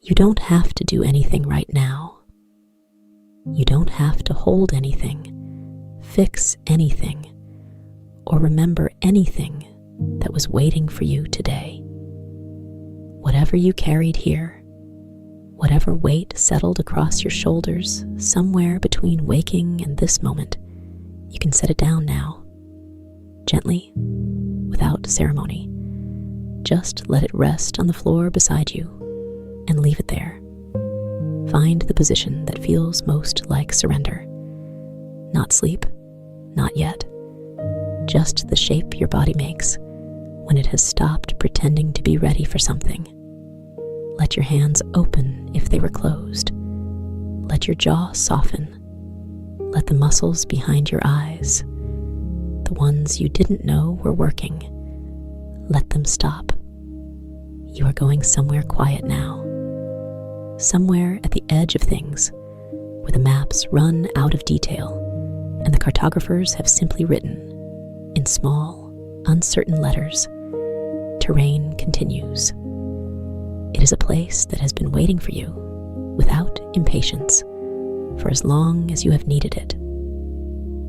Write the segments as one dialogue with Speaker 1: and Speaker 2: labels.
Speaker 1: You don't have to do anything right now. You don't have to hold anything, fix anything, or remember anything that was waiting for you today. Whatever you carried here, whatever weight settled across your shoulders somewhere between waking and this moment, you can set it down now, gently, without ceremony. Just let it rest on the floor beside you and leave it there. Find the position that feels most like surrender. Not sleep, not yet. Just the shape your body makes when it has stopped pretending to be ready for something. Let your hands open if they were closed. Let your jaw soften. Let the muscles behind your eyes, the ones you didn't know were working, let them stop. You are going somewhere quiet now. Somewhere at the edge of things, where the maps run out of detail and the cartographers have simply written, in small, uncertain letters, terrain continues. It is a place that has been waiting for you, without impatience, for as long as you have needed it.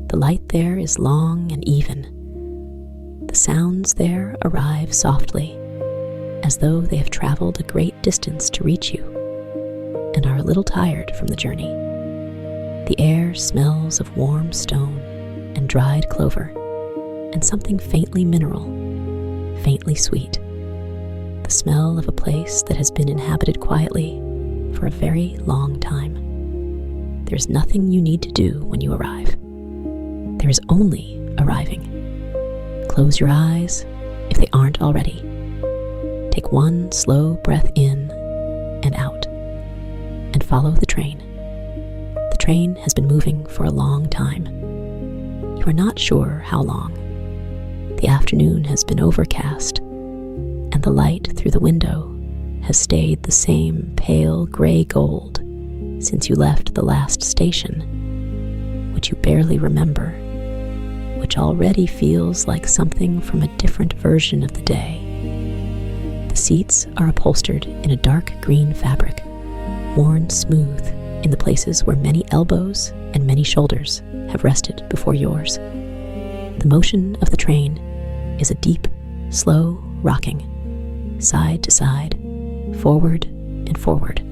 Speaker 1: The light there is long and even. The sounds there arrive softly, as though they have traveled a great distance to reach you, and are a little tired from the journey. The air smells of warm stone and dried clover, and something faintly mineral, faintly sweet. The smell of a place that has been inhabited quietly for a very long time. There's nothing you need to do when you arrive. There is only arriving. Close your eyes if they aren't already. Take one slow breath in and out, and follow the train. The train has been moving for a long time. You are not sure how long. The afternoon has been overcast, and the light through the window has stayed the same pale gray gold since you left the last station, which you barely remember, which already feels like something from a different version of the day. The seats are upholstered in a dark green fabric, worn smooth in the places where many elbows and many shoulders have rested before yours. The motion of the train is a deep, slow rocking, side to side, forward and forward,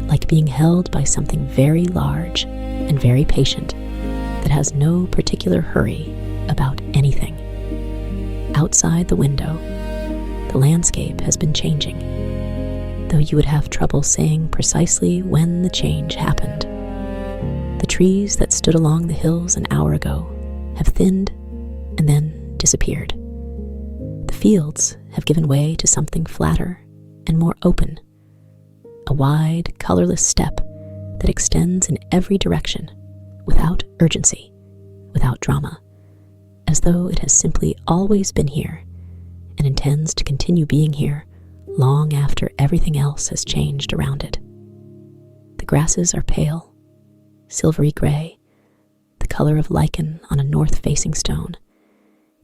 Speaker 1: like being held by something very large and very patient that has no particular hurry about anything. Outside the window, the landscape has been changing, though you would have trouble saying precisely when the change happened. The trees that stood along the hills an hour ago have thinned and then disappeared. The fields have given way to something flatter and more open, a wide, colorless steppe that extends in every direction, without urgency, without drama, as though it has simply always been here and intends to continue being here long after everything else has changed around it. The grasses are pale, silvery gray, the color of lichen on a north-facing stone,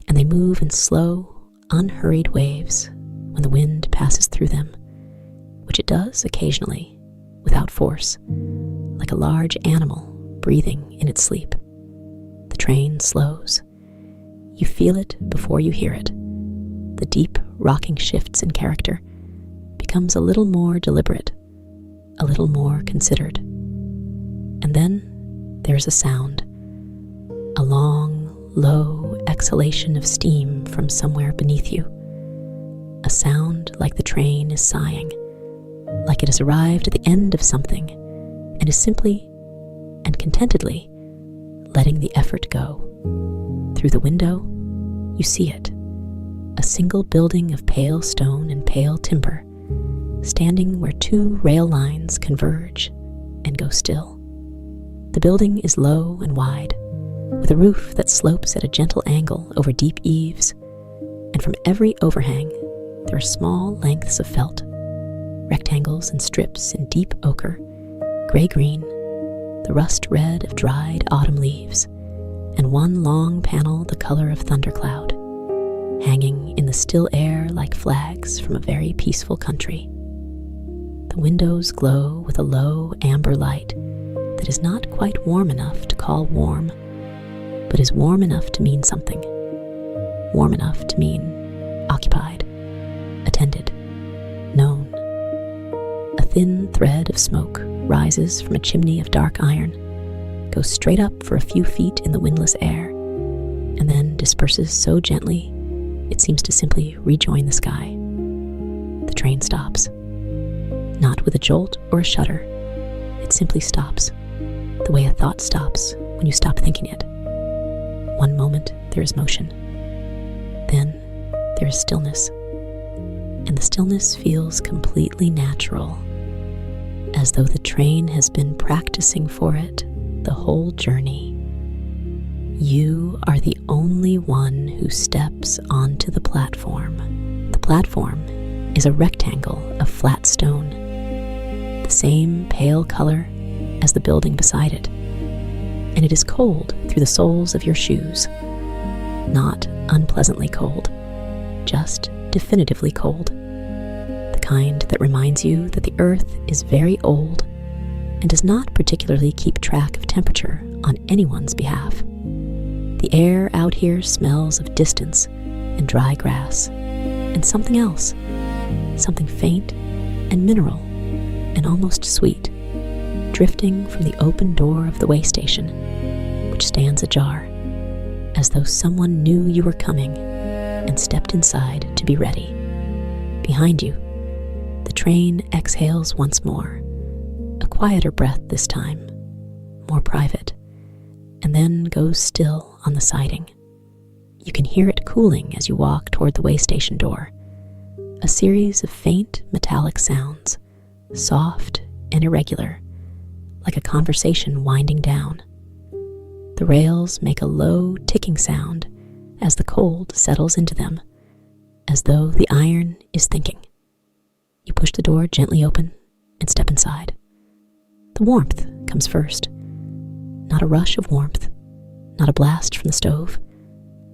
Speaker 1: and they move in slow, unhurried waves when the wind passes through them, which it does occasionally, without force, like a large animal breathing in its sleep. The train slows. You feel it before you hear it. The deep, rocking shifts in character becomes a little more deliberate, a little more considered. And then there's a sound, a long, low exhalation of steam from somewhere beneath you, a sound like the train is sighing, like it has arrived at the end of something and is simply and contentedly letting the effort go. Through the window, you see it, a single building of pale stone and pale timber, standing where two rail lines converge and go still. The building is low and wide, with a roof that slopes at a gentle angle over deep eaves, and from every overhang there are small lengths of felt, rectangles and strips in deep ochre, gray-green, the rust red of dried autumn leaves, and one long panel the color of thundercloud, hanging in the still air like flags from a very peaceful country. The The windows glow with a low amber light that is not quite warm enough to call warm, but is warm enough to mean something. Warm enough to mean occupied, attended, known. A thin thread of smoke rises from a chimney of dark iron, goes straight up for a few feet in the windless air, and then disperses so gently it seems to simply rejoin the sky. The train stops. Not with a jolt or a shudder. It simply stops, the way a thought stops when you stop thinking it. One moment there is motion. Then there is stillness. And the stillness feels completely natural, as though the train has been practicing for it the whole journey. You are the only one who steps onto the platform. The platform is a rectangle of flat stone, the same pale color as the building beside it, and it is cold through the soles of your shoes. Not unpleasantly cold, just definitively cold. The kind that reminds you that the earth is very old and does not particularly keep track of temperature on anyone's behalf. The air out here smells of distance and dry grass and something else, something faint and mineral and almost sweet, drifting from the open door of the Waystation, which stands ajar, as though someone knew you were coming and stepped inside to be ready. Behind you, the train exhales once more, a quieter breath this time, more private, and then goes still on the siding. You can hear it cooling as you walk toward the Waystation door, a series of faint metallic sounds, soft and irregular, like a conversation winding down. The rails make a low ticking sound as the cold settles into them, as though the iron is thinking. You push the door gently open and step inside. The warmth comes first. Not a rush of warmth, not a blast from the stove,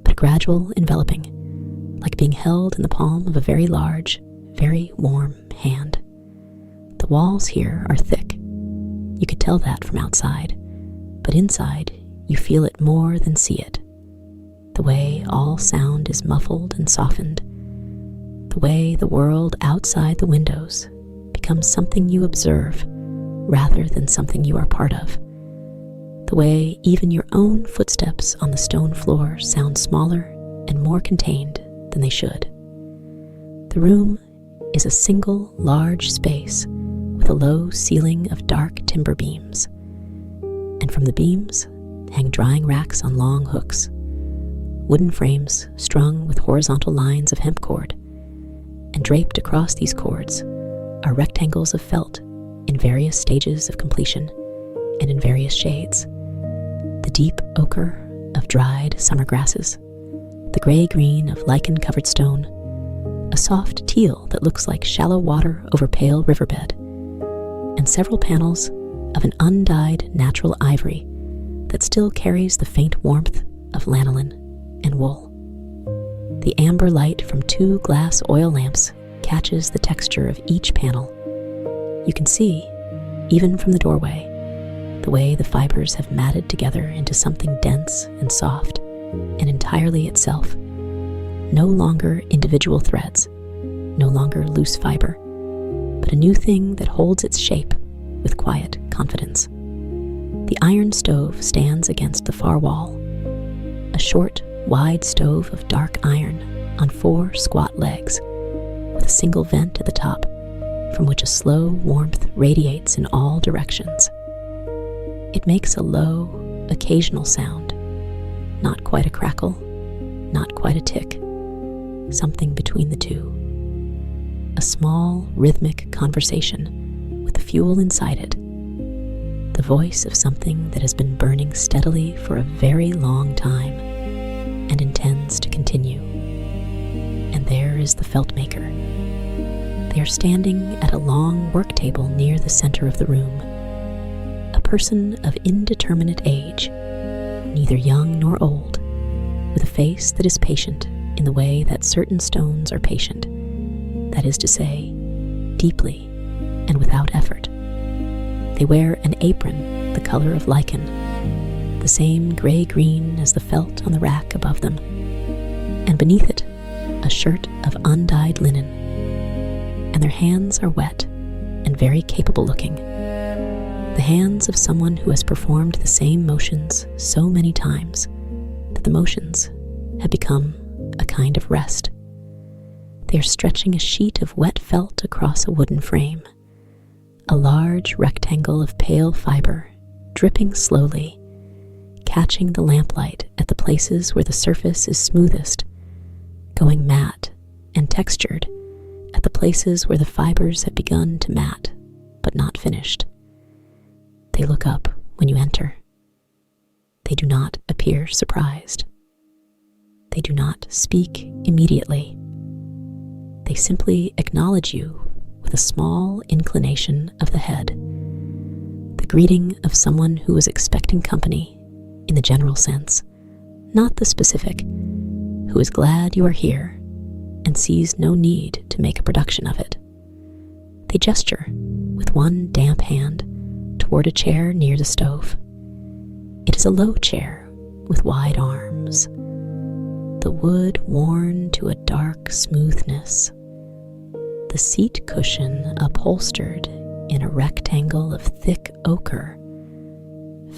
Speaker 1: but a gradual enveloping, like being held in the palm of a very large, very warm hand. The walls here are thick. You could tell that from outside, but inside you feel it more than see it. The way all sound is muffled and softened. The way the world outside the windows becomes something you observe rather than something you are part of. The way even your own footsteps on the stone floor sound smaller and more contained than they should. The room is a single large space with a low ceiling of dark timber beams, and from the beams hang drying racks on long hooks, wooden frames strung with horizontal lines of hemp cord, and draped across these cords are rectangles of felt in various stages of completion and in various shades. The deep ochre of dried summer grasses, the gray-green of lichen-covered stone, a soft teal that looks like shallow water over pale riverbed, and several panels of an undyed natural ivory that still carries the faint warmth of lanolin and wool. The amber light from 2 glass oil lamps catches the texture of each panel. You can see, even from the doorway, the way the fibers have matted together into something dense and soft and entirely itself. No longer individual threads, no longer loose fiber, but a new thing that holds its shape with quiet confidence. The iron stove stands against the far wall, a short, wide stove of dark iron on 4 squat legs, with a single vent at the top from which a slow warmth radiates in all directions. It makes a low, occasional sound, not quite a crackle, not quite a tick, something between the two. A small, rhythmic conversation with the fuel inside it, the voice of something that has been burning steadily for a very long time and intends to continue. And there is the Feltmaker. They are standing at a long work table near the center of the room. A person of indeterminate age, neither young nor old, with a face that is patient in the way that certain stones are patient, that is to say, deeply and with without effort. They wear an apron the color of lichen, the same gray-green as the felt on the rack above them, and beneath it, a shirt of undyed linen. And their hands are wet and very capable looking. The hands of someone who has performed the same motions so many times that the motions have become a kind of rest. They are stretching a sheet of wet felt across a wooden frame, a large rectangle of pale fiber dripping slowly, catching the lamplight at the places where the surface is smoothest, going matte and textured at the places where the fibers have begun to matte but not finished. They look up when you enter. They do not appear surprised. They do not speak immediately. They simply acknowledge you with a small inclination of the head, the greeting of someone who is expecting company in the general sense, not the specific, who is glad you are here and sees no need to make a production of it. They gesture with one damp hand toward a chair near the stove. It is a low chair with wide arms, the wood worn to a dark smoothness, the seat cushion upholstered in a rectangle of thick ochre,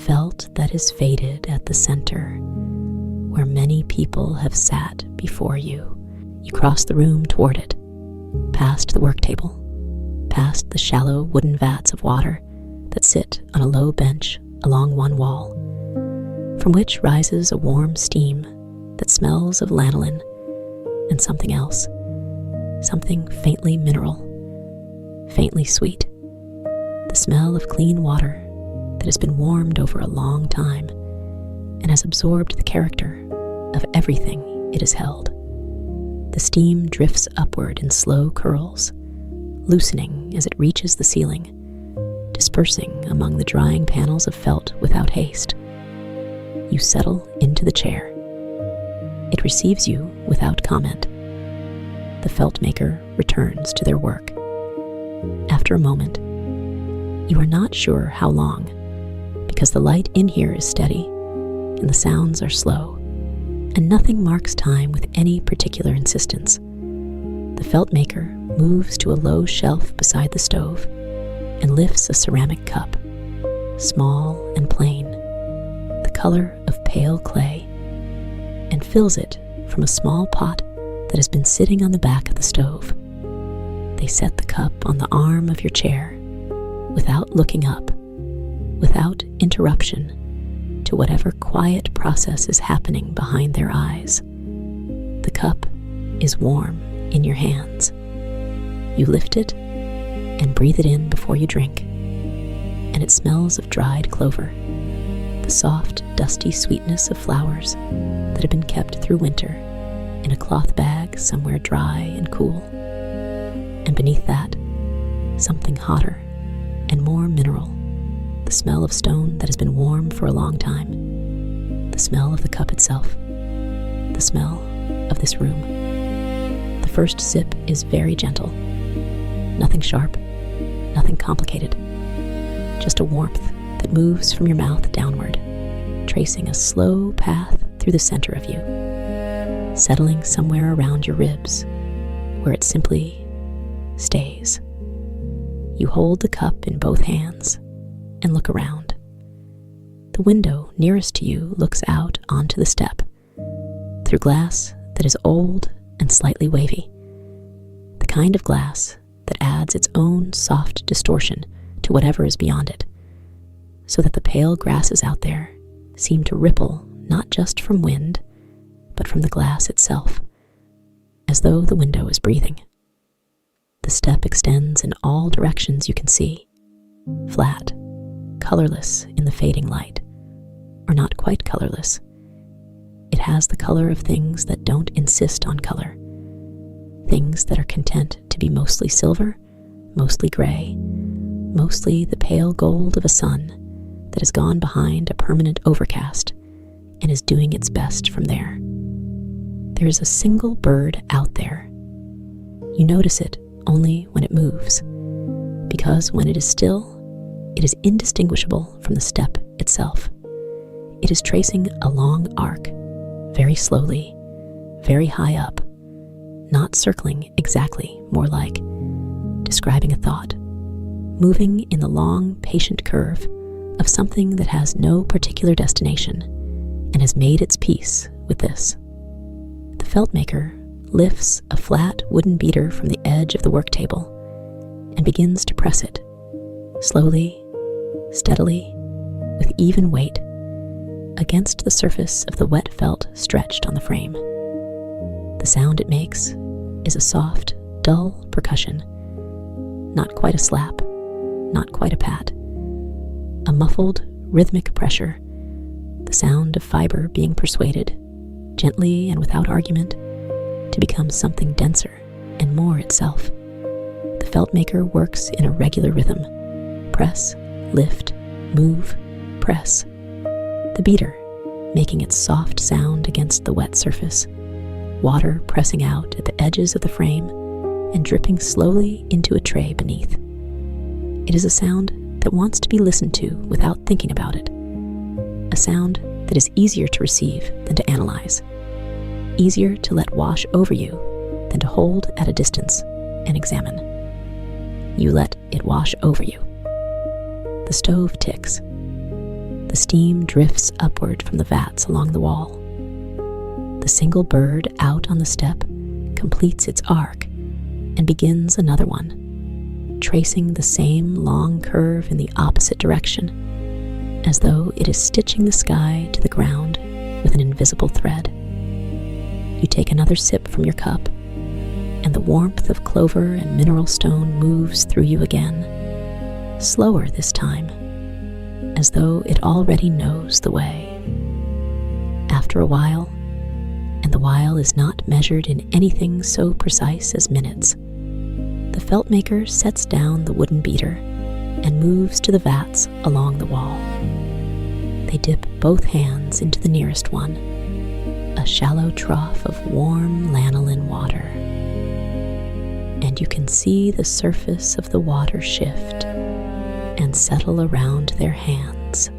Speaker 1: felt that is faded at the center, where many people have sat before you. You cross the room toward it, past the work table, past the shallow wooden vats of water that sit on a low bench along one wall, from which rises a warm steam that smells of lanolin and something else, something faintly mineral, faintly sweet, the smell of clean water that has been warmed over a long time and has absorbed the character of everything it has held. The steam drifts upward in slow curls, loosening as it reaches the ceiling, dispersing among the drying panels of felt without haste. You settle into the chair. It receives you without comment. The Feltmaker returns to their work. After a moment, you are not sure how long, because the light in here is steady and the sounds are slow, and nothing marks time with any particular insistence. The Feltmaker moves to a low shelf beside the stove and lifts a ceramic cup, small and plain, the color of pale clay, and fills it from a small pot that has been sitting on the back of the stove. They set the cup on the arm of your chair, without looking up, without interruption to whatever quiet process is happening behind their eyes. The cup is warm in your hands. You lift it and breathe it in before you drink, and it smells of dried clover, the soft, dusty sweetness of flowers that have been kept through winter in a cloth bag somewhere dry and cool. And beneath that, something hotter and more mineral, the smell of stone that has been warm for a long time, the smell of the cup itself, the smell of this room. The first sip is very gentle, nothing sharp, nothing complicated, just a warmth that moves from your mouth downward, tracing a slow path through the center of you, settling somewhere around your ribs, where it simply stays. You hold the cup in both hands and look around. The window nearest to you looks out onto the steppe, through glass that is old and slightly wavy, the kind of glass that adds its own soft distortion to whatever is beyond it, so that the pale grasses out there seem to ripple not just from wind, but from the glass itself, as though the window is breathing. The steppe extends in all directions you can see, flat, colorless in the fading light, or not quite colorless. It has the color of things that don't insist on color, things that are content to be mostly silver, mostly gray, mostly the pale gold of a sun that has gone behind a permanent overcast and is doing its best from there. There is a single bird out there. You notice it only when it moves, because when it is still, it is indistinguishable from the step itself. It is tracing a long arc, very slowly, very high up, not circling exactly, more like describing a thought, moving in the long, patient curve of something that has no particular destination and has made its peace with this. The Feltmaker lifts a flat wooden beater from the edge of the work table and begins to press it, slowly, steadily, with even weight, against the surface of the wet felt stretched on the frame. The sound it makes is a soft, dull percussion, not quite a slap, not quite a pat, a muffled, rhythmic pressure, the sound of fiber being persuaded, gently and without argument, to become something denser and more itself. The Feltmaker works in a regular rhythm. Press, lift, move, press. The beater, making its soft sound against the wet surface, water pressing out at the edges of the frame and dripping slowly into a tray beneath. It is a sound that wants to be listened to without thinking about it. A sound that is easier to receive than to analyze, easier to let wash over you than to hold at a distance and examine. You let it wash over you. The stove ticks. The steam drifts upward from the vats along the wall. The single bird out on the step completes its arc and begins another one, tracing the same long curve in the opposite direction, as though it is stitching the sky to the ground with an invisible thread. You take another sip from your cup, and the warmth of clover and mineral stone moves through you again, slower this time, as though it already knows the way. After a while, and the while is not measured in anything so precise as minutes, the Feltmaker sets down the wooden beater and moves to the vats along the wall. They dip both hands into the nearest one, a shallow trough of warm lanolin water, and you can see the surface of the water shift and settle around their hands,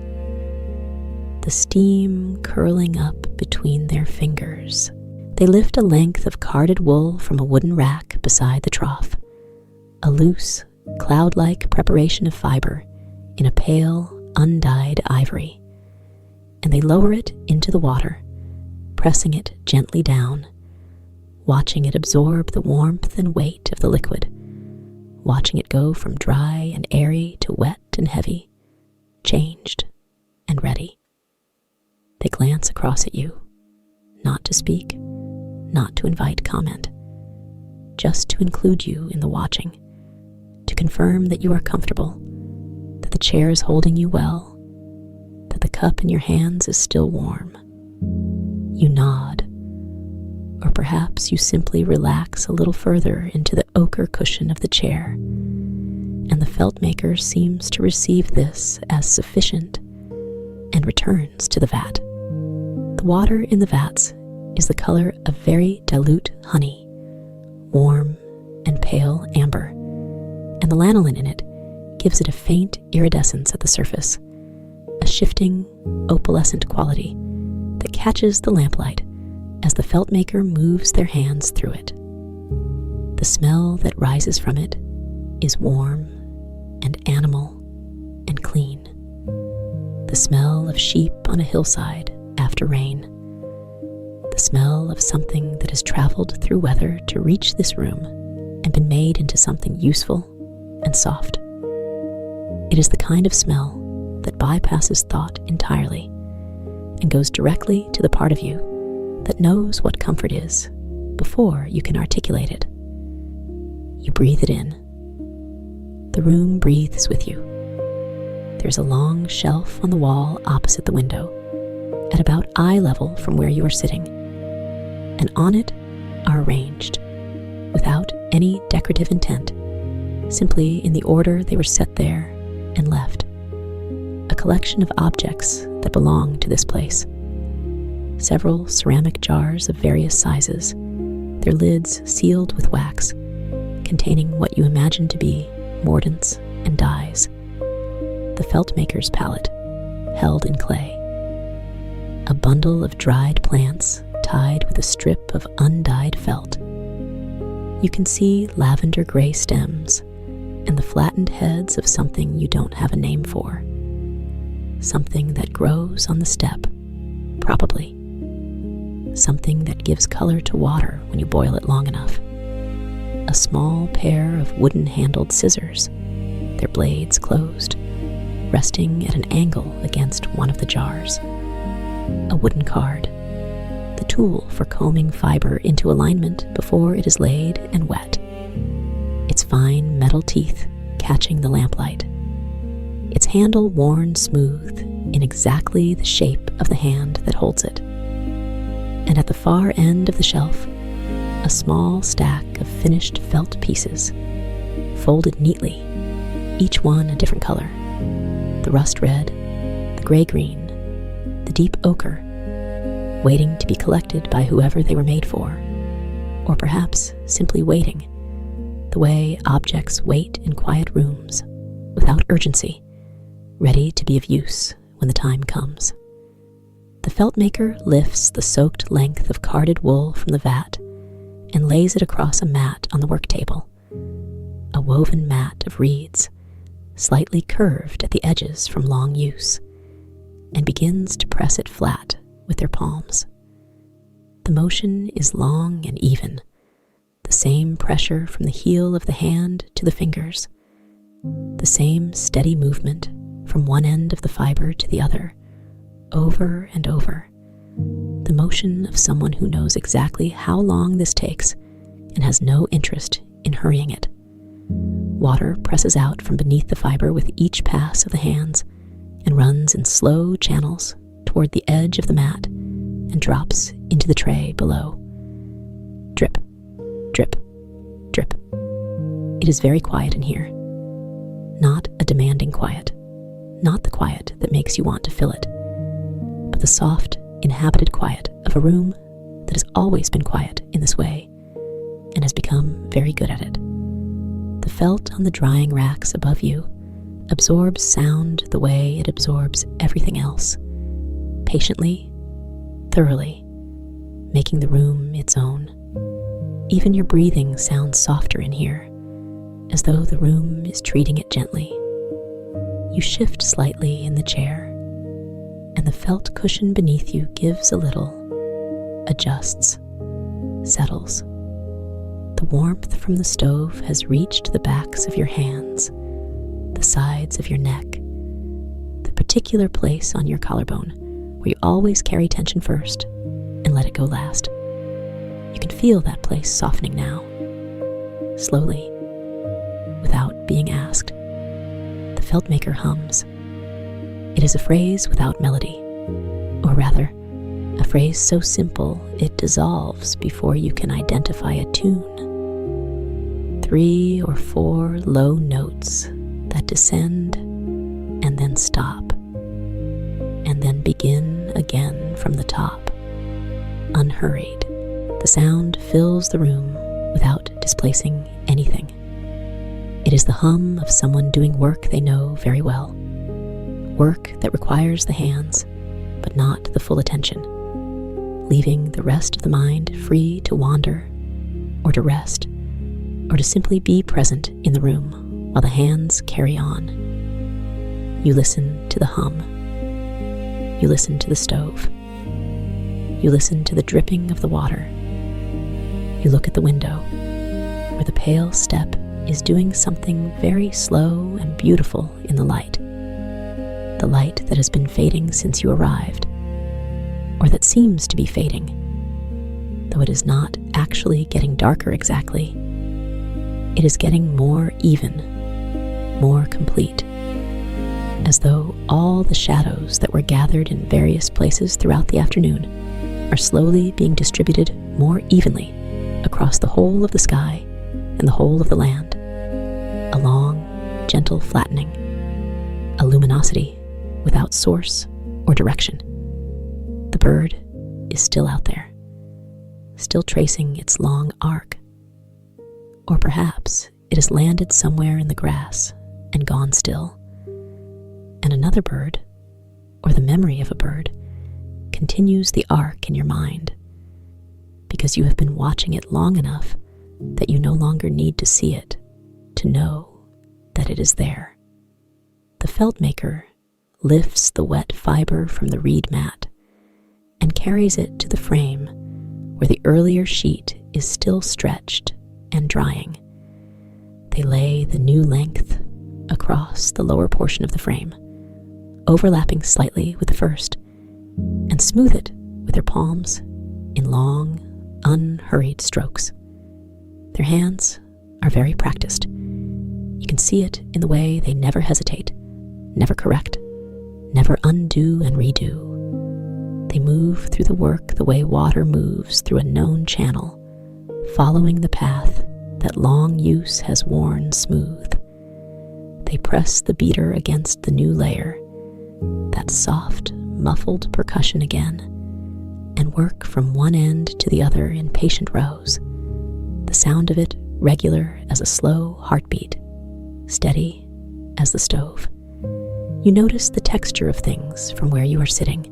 Speaker 1: the steam curling up between their fingers. They lift a length of carded wool from a wooden rack beside the trough, a loose, cloud-like preparation of fiber in a pale, undyed ivory, and they lower it into the water, pressing it gently down, watching it absorb the warmth and weight of the liquid, watching it go from dry and airy to wet and heavy, changed and ready. They glance across at you, not to speak, not to invite comment, just to include you in the watching, to confirm that you are comfortable, that the chair is holding you well, that the cup in your hands is still warm. You nod, or perhaps you simply relax a little further into the ochre cushion of the chair, and the Feltmaker seems to receive this as sufficient and returns to the vat. The water in the vats is the color of very dilute honey, warm and pale amber, and the lanolin in it gives it a faint iridescence at the surface, a shifting, opalescent quality that catches the lamplight as the Feltmaker moves their hands through it. The smell that rises from it is warm and animal and clean. The smell of sheep on a hillside after rain. The smell of something that has traveled through weather to reach this room and been made into something useful and soft. It is the kind of smell that bypasses thought entirely and goes directly to the part of you that knows what comfort is before you can articulate it. You breathe it in. The room breathes with you. There's a long shelf on the wall opposite the window, at about eye level from where you are sitting, and on it are arranged, without any decorative intent, simply in the order they were set there and left, a collection of objects that belong to this place. Several ceramic jars of various sizes, their lids sealed with wax, containing what you imagine to be mordants and dies. The Feltmaker's palette, held in clay. A bundle of dried plants tied with a strip of undyed felt. You can see lavender gray stems and the flattened heads of something you don't have a name for. Something that grows on the steppe, probably. Something that gives color to water when you boil it long enough. A small pair of wooden-handled scissors, their blades closed, resting at an angle against one of the jars. A wooden card, the tool for combing fiber into alignment before it is laid and wet. Its fine metal teeth catching the lamplight. Its handle worn smooth in exactly the shape of the hand that holds it. And at the far end of the shelf, a small stack of finished felt pieces, folded neatly, each one a different color. The rust red, the gray-green, the deep ochre, waiting to be collected by whoever they were made for, or perhaps simply waiting, the way objects wait in quiet rooms, without urgency, ready to be of use when the time comes. The Feltmaker lifts the soaked length of carded wool from the vat and lays it across a mat on the work table, a woven mat of reeds, slightly curved at the edges from long use, and begins to press it flat with their palms. The motion is long and even, the same pressure from the heel of the hand to the fingers, the same steady movement from one end of the fiber to the other, over and over, the motion of someone who knows exactly how long this takes and has no interest in hurrying it. Water presses out from beneath the fiber with each pass of the hands and runs in slow channels toward the edge of the mat and drops into the tray below. Drip, drip, drip. It is very quiet in here. Not a demanding quiet, not the quiet that makes you want to fill it, but the soft, inhabited quiet of a room that has always been quiet in this way and has become very good at it. The felt on the drying racks above you absorbs sound the way it absorbs everything else, patiently, thoroughly, making the room its own. Even your breathing sounds softer in here, as though the room is treating it gently. You shift slightly in the chair, and the felt cushion beneath you gives a little, adjusts, settles. The warmth from the stove has reached the backs of your hands, the sides of your neck, the particular place on your collarbone where you always carry tension first and let it go last. You can feel that place softening now, slowly, without being asked. The Feltmaker hums. It is a phrase without melody, or rather, a phrase so simple it dissolves before you can identify a tune. 3 or 4 low notes that descend and then stop, and then begin again from the top, unhurried. The sound fills the room without displacing anything. It is the hum of someone doing work they know very well, work that requires the hands, but not the full attention, leaving the rest of the mind free to wander, or to rest, or to simply be present in the room while the hands carry on. You listen to the hum. You listen to the stove. You listen to the dripping of the water. You look at the window, where the pale steppe is doing something very slow and beautiful in the light that has been fading since you arrived, or that seems to be fading, though it is not actually getting darker exactly. It is getting more even, more complete, as though all the shadows that were gathered in various places throughout the afternoon are slowly being distributed more evenly across the whole of the sky and the whole of the land. A long, gentle flattening, a luminosity without source or direction. The bird is still out there, still tracing its long arc. Or perhaps it has landed somewhere in the grass and gone still. And another bird, or the memory of a bird, continues the arc in your mind, because you have been watching it long enough that you no longer need to see it to know that it is there. The Feltmaker lifts the wet fiber from the reed mat and carries it to the frame where the earlier sheet is still stretched and drying. They lay the new length across the lower portion of the frame, overlapping slightly with the first, and smooth it with their palms in long, unhurried strokes. Their hands are very practiced. You can see it in the way they never hesitate, never correct, never undo and redo. They move through the work the way water moves through a known channel, following the path that long use has worn smooth. They press the beater against the new layer, that soft, muffled percussion again, and work from one end to the other in patient rows, the sound of it regular as a slow heartbeat, steady as the stove. You notice the texture of things from where you are sitting,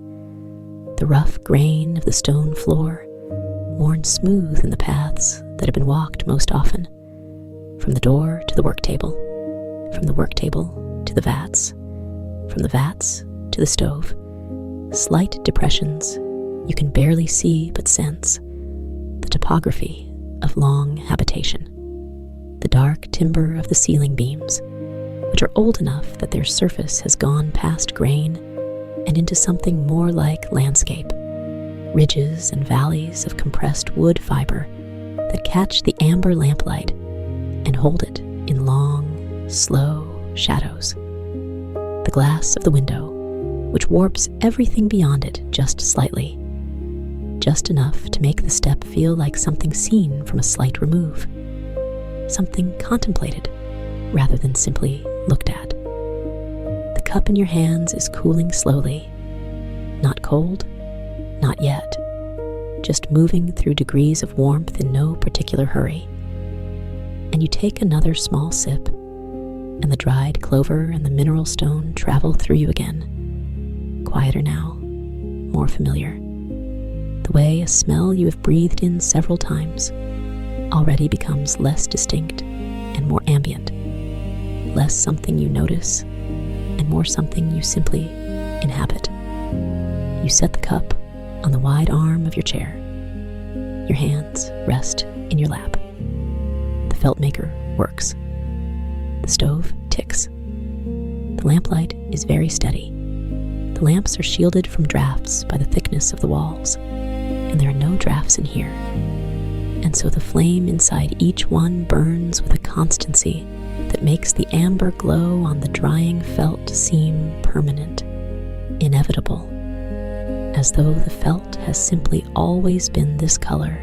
Speaker 1: the rough grain of the stone floor, worn smooth in the paths that have been walked most often, from the door to the work table, from the work table to the vats, from the vats to the stove. Slight depressions you can barely see but sense, the topography of long habitation. The dark timber of the ceiling beams, which are old enough that their surface has gone past grain and into something more like landscape, ridges and valleys of compressed wood fiber that catch the amber lamplight and hold it in long, slow shadows. The glass of the window, which warps everything beyond it just slightly, just enough to make the step feel like something seen from a slight remove, something contemplated rather than simply looked at. The cup in your hands is cooling slowly, not cold, not yet, just moving through degrees of warmth in no particular hurry. And you take another small sip, and the dried clover and the mineral stone travel through you again, quieter now, more familiar. The way a smell you have breathed in several times already becomes less distinct and more ambient, less something you notice and more something you simply inhabit. You set the cup on the wide arm of your chair. Your hands rest in your lap. The Feltmaker works. The stove ticks. The lamplight is very steady. The lamps are shielded from drafts by the thickness of the walls, and there are no drafts in here. And so the flame inside each one burns with a constancy that makes the amber glow on the drying felt seem permanent, inevitable, as though the felt has simply always been this color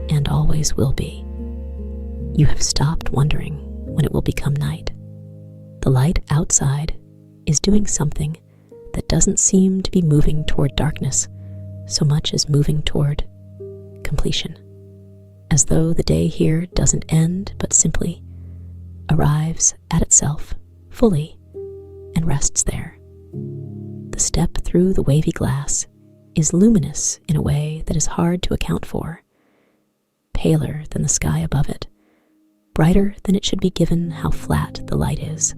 Speaker 1: and always will be. You have stopped wondering when it will become night. The light outside is doing something that doesn't seem to be moving toward darkness so much as moving toward completion, as though the day here doesn't end but simply arrives at itself fully and rests there. The step through the wavy glass is luminous in a way that is hard to account for, paler than the sky above it, brighter than it should be given how flat the light is,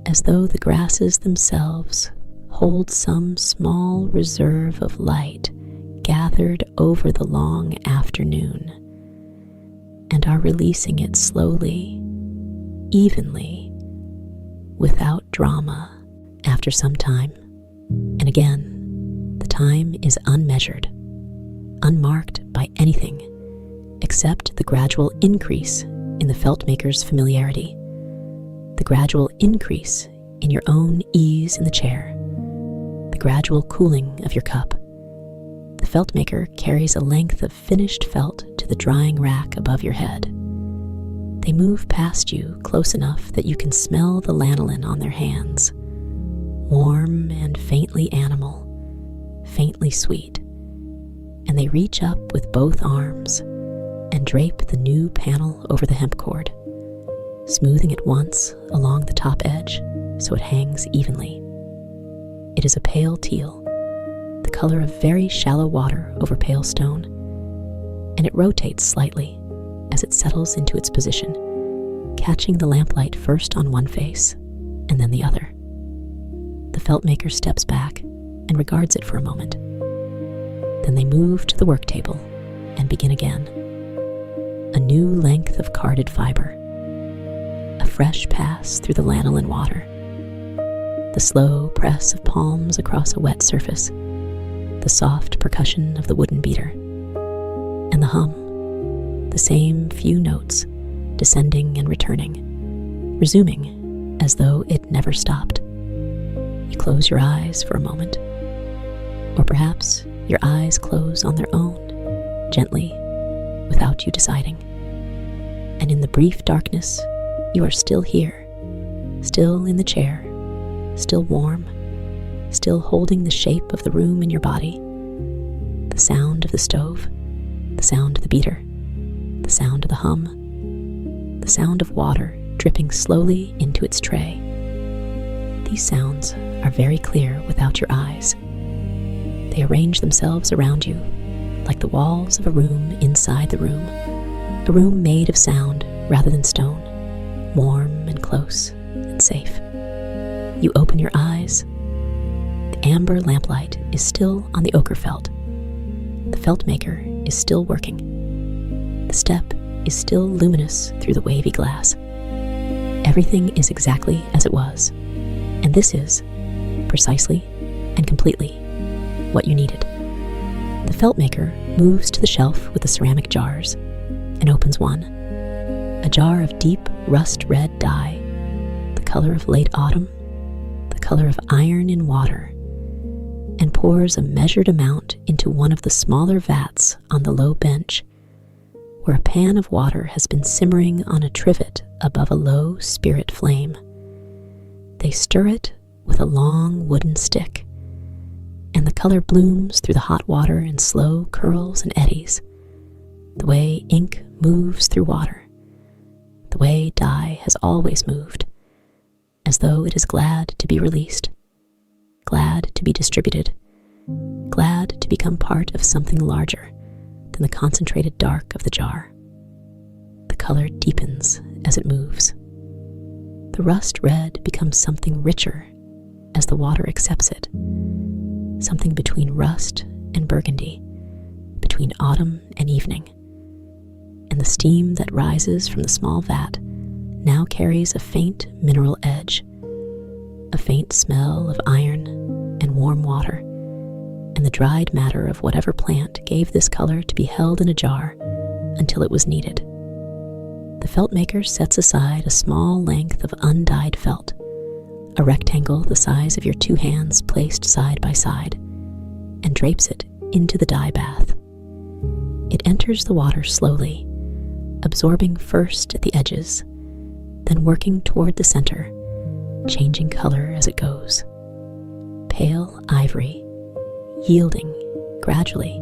Speaker 1: as though the grasses themselves hold some small reserve of light gathered over the long afternoon and are releasing it slowly, evenly, without drama after some time. And again, the time is unmeasured, unmarked by anything except the gradual increase in the Feltmaker's familiarity, the gradual increase in your own ease in the chair, the gradual cooling of your cup. The Feltmaker carries a length of finished felt to the drying rack above your head. They move past you close enough that you can smell the lanolin on their hands, warm and faintly animal, faintly sweet, and they reach up with both arms and drape the new panel over the hemp cord. smoothing it once along the top edge so it hangs evenly. It is a pale teal, the color of very shallow water over pale stone, and it rotates slightly as it settles into its position, catching the lamplight first on one face and then the other. The Feltmaker steps back and regards it for a moment. Then they move to the work table and begin again. A new length of carded fiber, a fresh pass through the lanolin water, the slow press of palms across a wet surface, the soft percussion of the wooden beater, and the hum, the same few notes, descending and returning, resuming as though it never stopped. You close your eyes for a moment, or perhaps your eyes close on their own, gently, without you deciding. And in the brief darkness, you are still here, still in the chair, still warm, still holding the shape of the room in your body, the sound of the stove, the sound of the beater, the sound of the hum, the sound of water dripping slowly into its tray. These sounds are very clear without your eyes. They arrange themselves around you, like the walls of a room inside the room, a room made of sound rather than stone, warm and close and safe. You open your eyes. The amber lamplight is still on the ochre felt. The Feltmaker is still working. The Steppe is still luminous through the wavy glass. Everything is exactly as it was, and this is, precisely and completely, what you needed. The Feltmaker moves to the shelf with the ceramic jars and opens one, a jar of deep rust-red dye, the color of late autumn, the color of iron in water, and pours a measured amount into one of the smaller vats on the low bench, where a pan of water has been simmering on a trivet above a low spirit flame. They stir it with a long wooden stick, and the color blooms through the hot water in slow curls and eddies, the way ink moves through water, the way dye has always moved, as though it is glad to be released, glad to be distributed, glad to become part of something larger than the concentrated dark of the jar. The color deepens as it moves. The rust red becomes something richer as the water accepts it, something between rust and burgundy, between autumn and evening. And the steam that rises from the small vat now carries a faint mineral edge, a faint smell of iron and warm water, and the dried matter of whatever plant gave this color to be held in a jar until it was needed. The Feltmaker sets aside a small length of undyed felt, a rectangle the size of your two hands placed side by side, and drapes it into the dye bath. It enters the water slowly, absorbing first at the edges, then working toward the center, changing color as it goes. Pale ivory, yielding gradually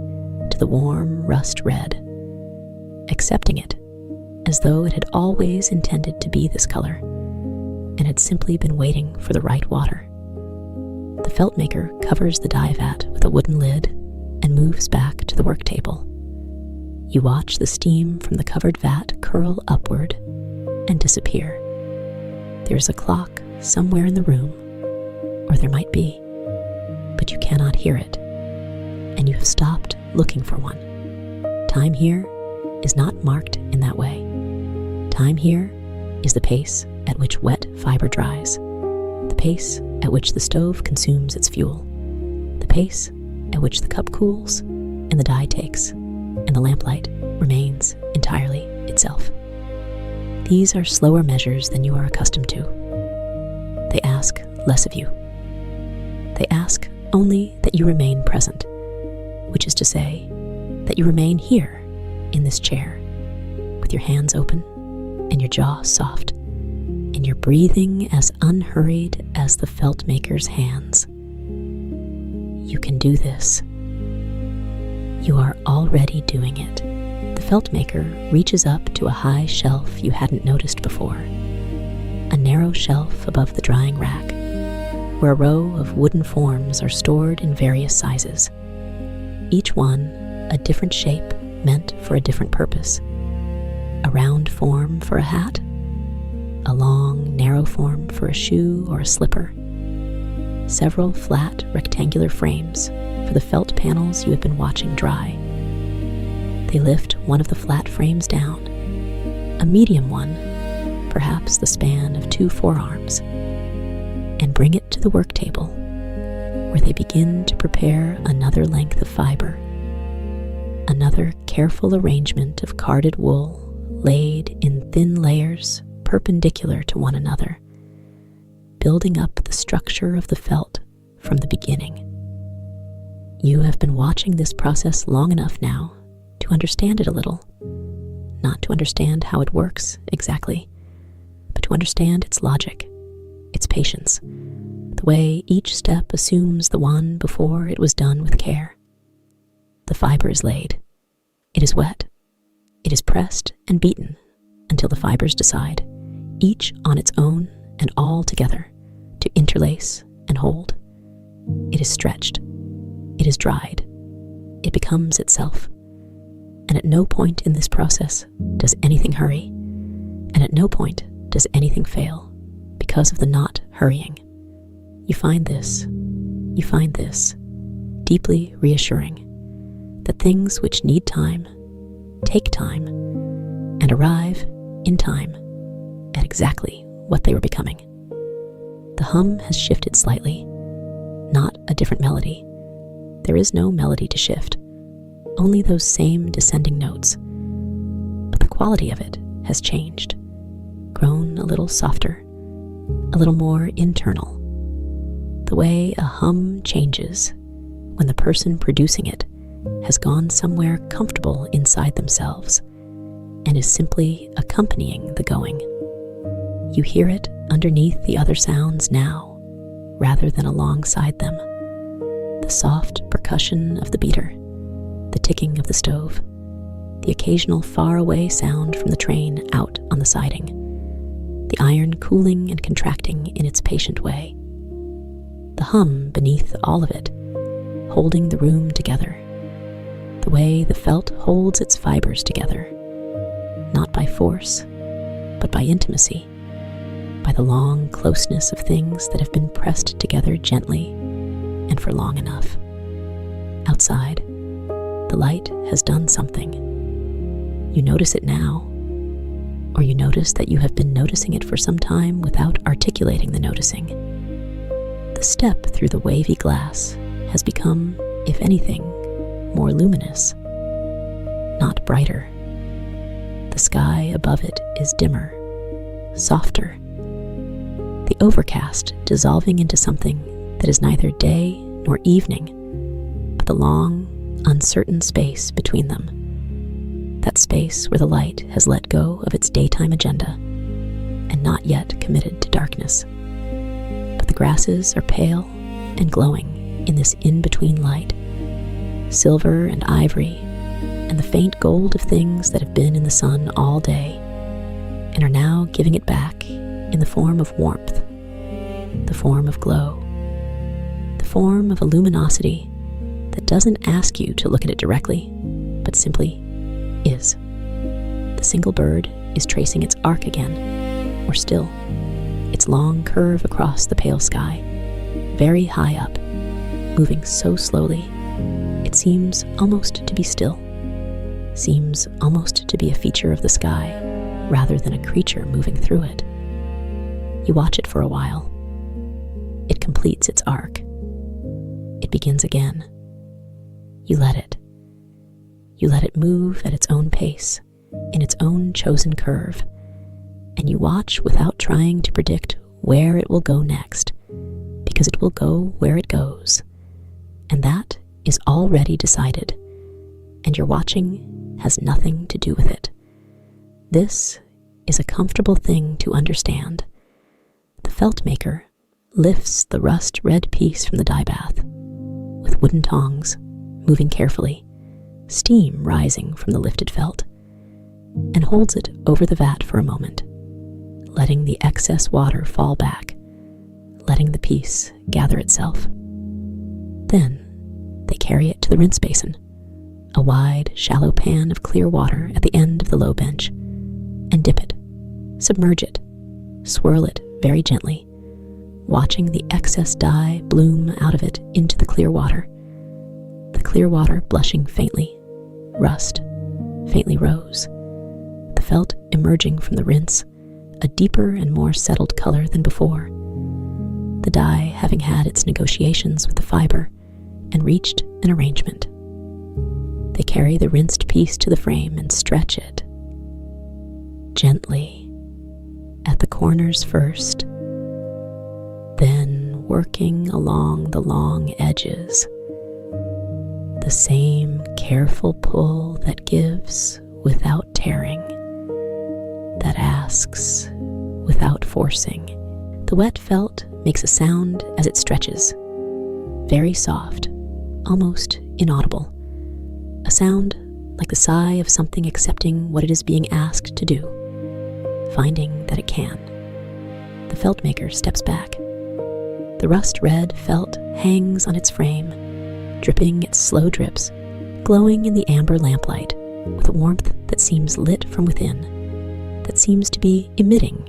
Speaker 1: to the warm rust red, accepting it as though it had always intended to be this color and had simply been waiting for the right water. The Feltmaker covers the dye vat with a wooden lid and moves back to the work table. You watch the steam from the covered vat curl upward and disappear. There's a clock somewhere in the room, or there might be, but you cannot hear it, and you have stopped looking for one. Time here is not marked in that way. Time here is the pace at which wet fiber dries, the pace at which the stove consumes its fuel, the pace at which the cup cools and the dye takes, and the lamplight remains entirely itself. These are slower measures than you are accustomed to. They ask less of you. They ask only that you remain present, which is to say, that you remain here in this chair, with your hands open and your jaw soft, and your breathing as unhurried as the Feltmaker's hands. You can do this. You are already doing it. The Feltmaker reaches up to a high shelf you hadn't noticed before, narrow shelf above the drying rack, where a row of wooden forms are stored in various sizes, each one a different shape meant for a different purpose. A round form for a hat, a long, narrow form for a shoe or a slipper, several flat, rectangular frames for the felt panels you have been watching dry. They lift one of the flat frames down, a medium one, perhaps the span of 2 forearms, and bring it to the work table, where they begin to prepare another length of fiber, another careful arrangement of carded wool laid in thin layers perpendicular to one another, building up the structure of the felt from the beginning. You have been watching this process long enough now to understand it a little, not to understand how it works exactly, but to understand its logic, its patience, the way each step assumes the one before it was done with care. The fiber is laid. It is wet. It is pressed and beaten until the fibers decide, each on its own and all together, to interlace and hold. It is stretched. It is dried. It becomes itself. And at no point in this process does anything hurry, and at no point does anything fail because of the not hurrying. You find this deeply reassuring, that things which need time take time and arrive in time at exactly what they were becoming. The hum has shifted slightly, not a different melody. There is no melody to shift, only those same descending notes. But the quality of it has changed, grown a little softer, a little more internal. The way a hum changes when the person producing it has gone somewhere comfortable inside themselves and is simply accompanying the going. You hear it underneath the other sounds now, rather than alongside them. The soft percussion of the beater, the ticking of the stove, the occasional faraway sound from the train out on the siding, the iron cooling and contracting in its patient way. The hum beneath all of it, holding the room together, the way the felt holds its fibers together, not by force, but by intimacy, by the long closeness of things that have been pressed together gently and for long enough. Outside, the light has done something. You notice it now, or you notice that you have been noticing it for some time without articulating the noticing. The step through the wavy glass has become, if anything, more luminous, not brighter. The sky above it is dimmer, softer. The overcast dissolving into something that is neither day nor evening, but the long, uncertain space between them. That space where the light has let go of its daytime agenda and not yet committed to darkness. But the grasses are pale and glowing in this in-between light, silver and ivory, and the faint gold of things that have been in the sun all day and are now giving it back in the form of warmth, the form of glow, the form of a luminosity that doesn't ask you to look at it directly, but simply is. The single bird is tracing its arc again, or still, its long curve across the pale sky, very high up, moving so slowly, it seems almost to be still, seems almost to be a feature of the sky rather than a creature moving through it. You watch it for a while. It completes its arc. It begins again. You let it. You let it move at its own pace, in its own chosen curve, and you watch without trying to predict where it will go next, because it will go where it goes, and that is already decided, and your watching has nothing to do with it. This is a comfortable thing to understand. The Feltmaker lifts the rust-red piece from the dye bath with wooden tongs, moving carefully, steam rising from the lifted felt, and holds it over the vat for a moment, letting the excess water fall back, letting the piece gather itself. Then they carry it to the rinse basin, a wide, shallow pan of clear water at the end of the low bench, and dip it, submerge it, swirl it very gently, watching the excess dye bloom out of it into the clear water blushing faintly, rust, faintly rose, the felt emerging from the rinse, a deeper and more settled color than before, the dye having had its negotiations with the fiber and reached an arrangement. They carry the rinsed piece to the frame and stretch it gently, at the corners first, then working along the long edges. The same careful pull that gives without tearing, that asks without forcing. The wet felt makes a sound as it stretches, very soft, almost inaudible, a sound like the sigh of something accepting what it is being asked to do, finding that it can. The Feltmaker steps back. The rust-red felt hangs on its frame, dripping its slow drips, glowing in the amber lamplight with a warmth that seems lit from within, that seems to be emitting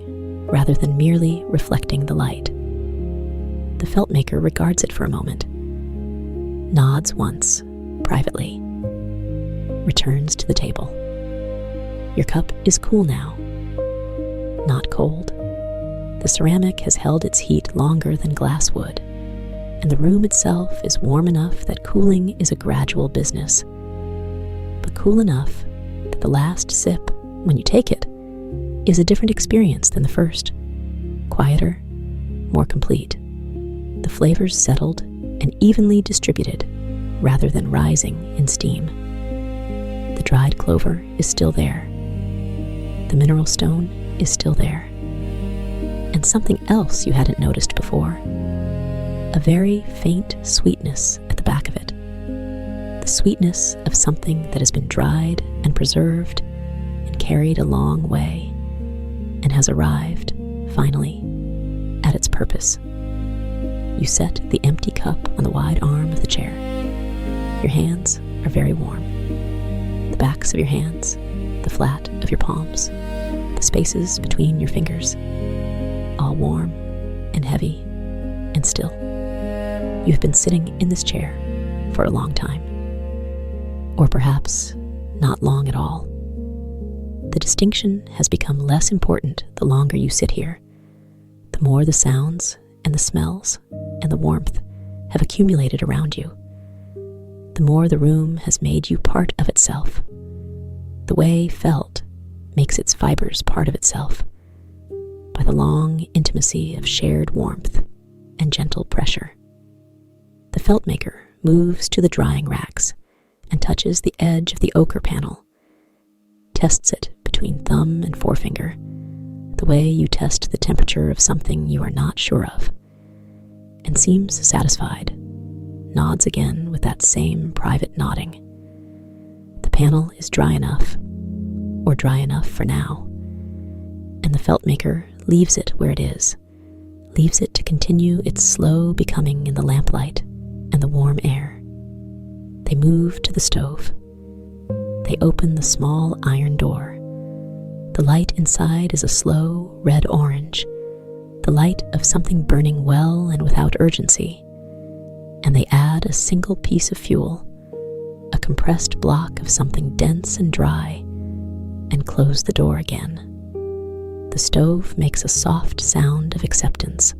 Speaker 1: rather than merely reflecting the light. The Feltmaker regards it for a moment, nods once, privately, returns to the table. Your cup is cool now, not cold. The ceramic has held its heat longer than glass would, and the room itself is warm enough that cooling is a gradual business, but cool enough that the last sip, when you take it, is a different experience than the first, quieter, more complete. The flavors settled and evenly distributed rather than rising in steam. The dried clover is still there. The mineral stone is still there. And something else you hadn't noticed before, a very faint sweetness at the back of it. The sweetness of something that has been dried and preserved and carried a long way and has arrived, finally, at its purpose. You set the empty cup on the wide arm of the chair. Your hands are very warm. The backs of your hands, the flat of your palms, the spaces between your fingers, all warm and heavy and still. You have been sitting in this chair for a long time, or perhaps not long at all. The distinction has become less important the longer you sit here, the more the sounds and the smells and the warmth have accumulated around you, the more the room has made you part of itself. The way felt makes its fibers part of itself, by the long intimacy of shared warmth and gentle pressure. The Feltmaker moves to the drying racks and touches the edge of the ochre panel, tests it between thumb and forefinger, the way you test the temperature of something you are not sure of, and seems satisfied, nods again with that same private nodding. The panel is dry enough, or dry enough for now, and the Feltmaker leaves it where it is, leaves it to continue its slow becoming in the lamplight and the warm air. They move to the stove. They open the small iron door. The light inside is a slow red-orange, the light of something burning well and without urgency, and they add a single piece of fuel, a compressed block of something dense and dry, and close the door again. The stove makes a soft sound of acceptance.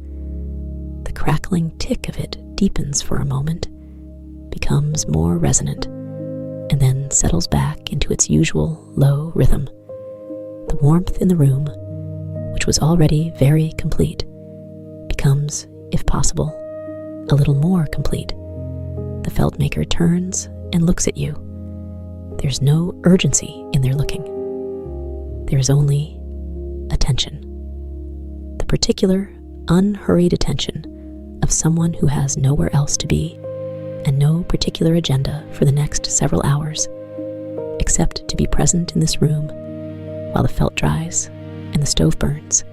Speaker 1: The crackling tick of it deepens for a moment, becomes more resonant, and then settles back into its usual low rhythm. The warmth in the room, which was already very complete, becomes, if possible, a little more complete. The Feltmaker turns and looks at you. There's no urgency in their looking. There is only attention. The particular, unhurried attention of someone who has nowhere else to be and no particular agenda for the next several hours, except to be present in this room while the felt dries and the stove burns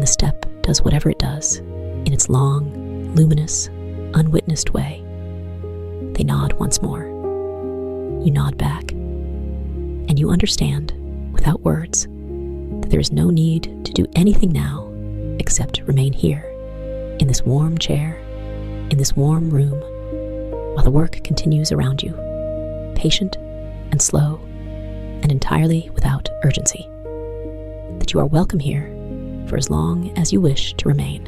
Speaker 1: and the Steppe does whatever it does in its long, luminous, unwitnessed way. They nod once more. You nod back, and you understand, without words, that there is no need to do anything now except remain here, in this warm chair, in this warm room, while the work continues around you, patient and slow and entirely without urgency. That you are welcome here for as long as you wish to remain.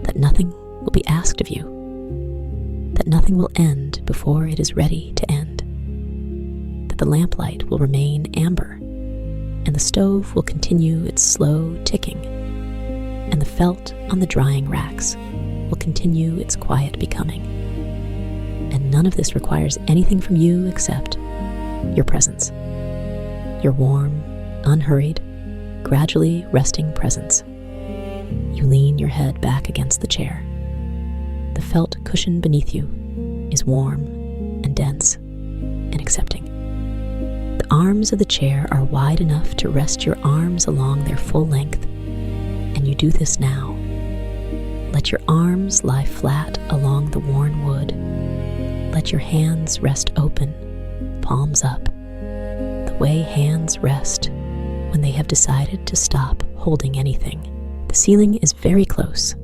Speaker 1: That nothing will be asked of you. That nothing will end before it is ready to end. That the lamplight will remain amber, and the stove will continue its slow ticking, and the felt on the drying racks will continue its quiet becoming. And none of this requires anything from you except your presence. Your warm, unhurried, gradually resting presence. You lean your head back against the chair. The felt cushion beneath you is warm and dense and accepting. The arms of the chair are wide enough to rest your arms along their full length, and you do this now. Let your arms lie flat along the worn wood. Let your hands rest open, palms up, the way hands rest when they have decided to stop holding anything. The ceiling is very close,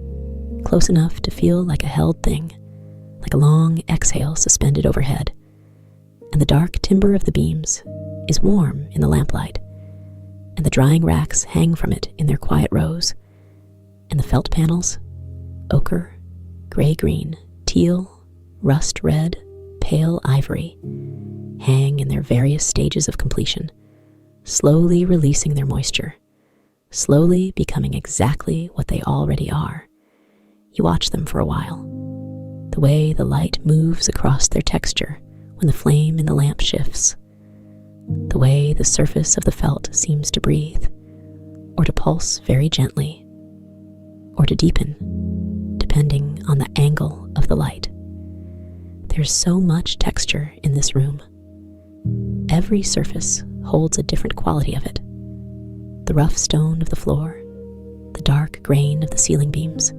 Speaker 1: close enough to feel like a held thing, like a long exhale suspended overhead. And the dark timber of the beams is warm in the lamplight, and the drying racks hang from it in their quiet rows, and the felt panels, ochre, gray-green, teal, rust-red, pale ivory, hang in their various stages of completion, slowly releasing their moisture, slowly becoming exactly what they already are. You watch them for a while, the way the light moves across their texture when the flame in the lamp shifts, the way the surface of the felt seems to breathe, or to pulse very gently, or to deepen, depending on the angle of the light. There's so much texture in this room. Every surface holds a different quality of it. The rough stone of the floor, the dark grain of the ceiling beams,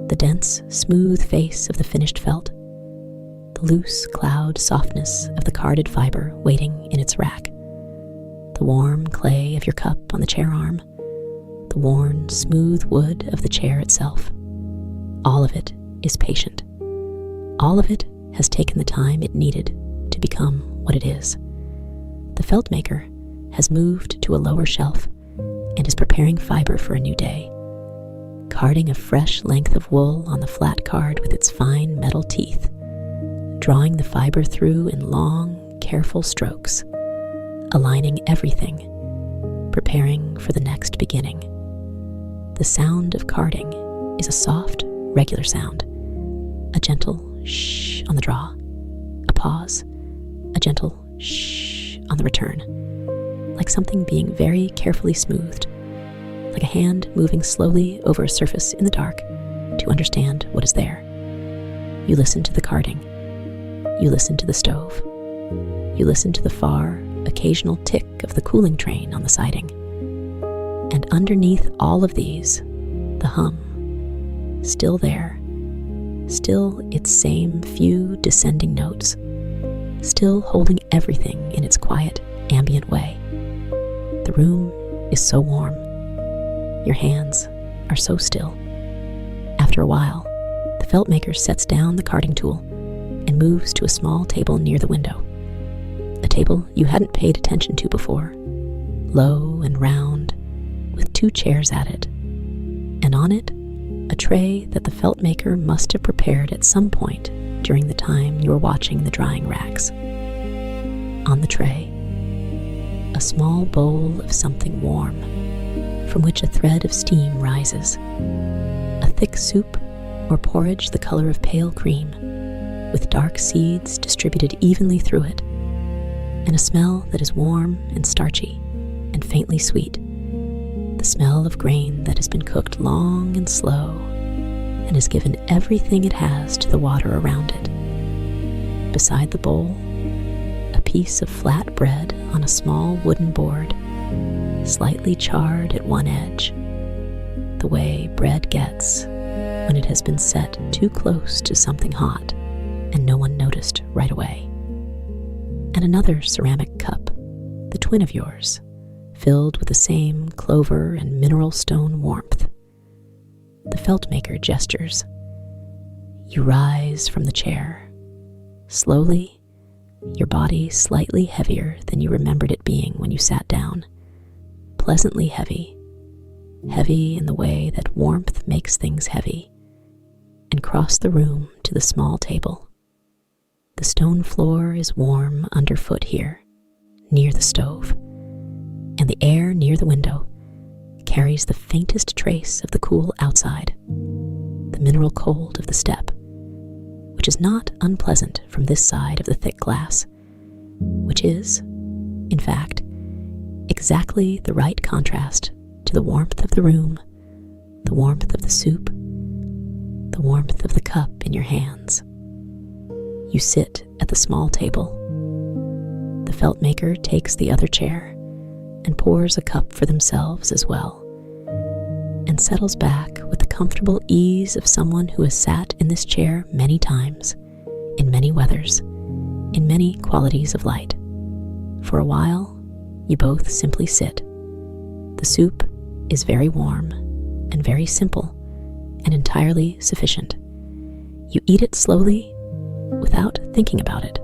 Speaker 1: the dense, smooth face of the finished felt, the loose cloud softness of the carded fiber waiting in its rack, the warm clay of your cup on the chair arm, the worn, smooth wood of the chair itself. All of it is patient. All of it has taken the time it needed to become what it is. The Feltmaker has moved to a lower shelf and is preparing fiber for a new day, carding a fresh length of wool on the flat card with its fine metal teeth, drawing the fiber through in long, careful strokes, aligning everything, preparing for the next beginning. The sound of carding is a soft, regular sound, a gentle shh on the draw, a pause, a gentle shh on the return, like something being very carefully smoothed, like a hand moving slowly over a surface in the dark to understand what is there. You listen to the carding. You listen to the stove. You listen to the far, occasional tick of the cooling train on the siding. And underneath all of these, the hum, still there, still its same few descending notes, still holding everything in its quiet, ambient way. The room is so warm. Your hands are so still. After a while, the Feltmaker sets down the carding tool and moves to a small table near the window, a table you hadn't paid attention to before, low and round, with 2 chairs at it, and on it, a tray that the Feltmaker must have prepared at some point during the time you were watching the drying racks. On the tray, a small bowl of something warm, from which a thread of steam rises, a thick soup or porridge the color of pale cream, with dark seeds distributed evenly through it, and a smell that is warm and starchy and faintly sweet, the smell of grain that has been cooked long and slow and has given everything it has to the water around it. Beside the bowl, a piece of flat bread on a small wooden board, slightly charred at one edge, the way bread gets when it has been set too close to something hot and no one noticed right away. And another ceramic cup, the twin of yours, filled with the same clover and mineral stone warmth. The Feltmaker gestures. You rise from the chair. Slowly, your body slightly heavier than you remembered it being when you sat down. Pleasantly heavy. Heavy in the way that warmth makes things heavy. And cross the room to the small table. The stone floor is warm underfoot here, near the stove, and the air near the window carries the faintest trace of the cool outside, the mineral cold of the steppe, which is not unpleasant from this side of the thick glass, which is, in fact, exactly the right contrast to the warmth of the room, the warmth of the soup, the warmth of the cup in your hands. You sit at the small table. The Feltmaker takes the other chair and pours a cup for themselves as well, and settles back with the comfortable ease of someone who has sat in this chair many times, in many weathers, in many qualities of light. For a while, you both simply sit. The soup is very warm and very simple and entirely sufficient. You eat it slowly without thinking about it,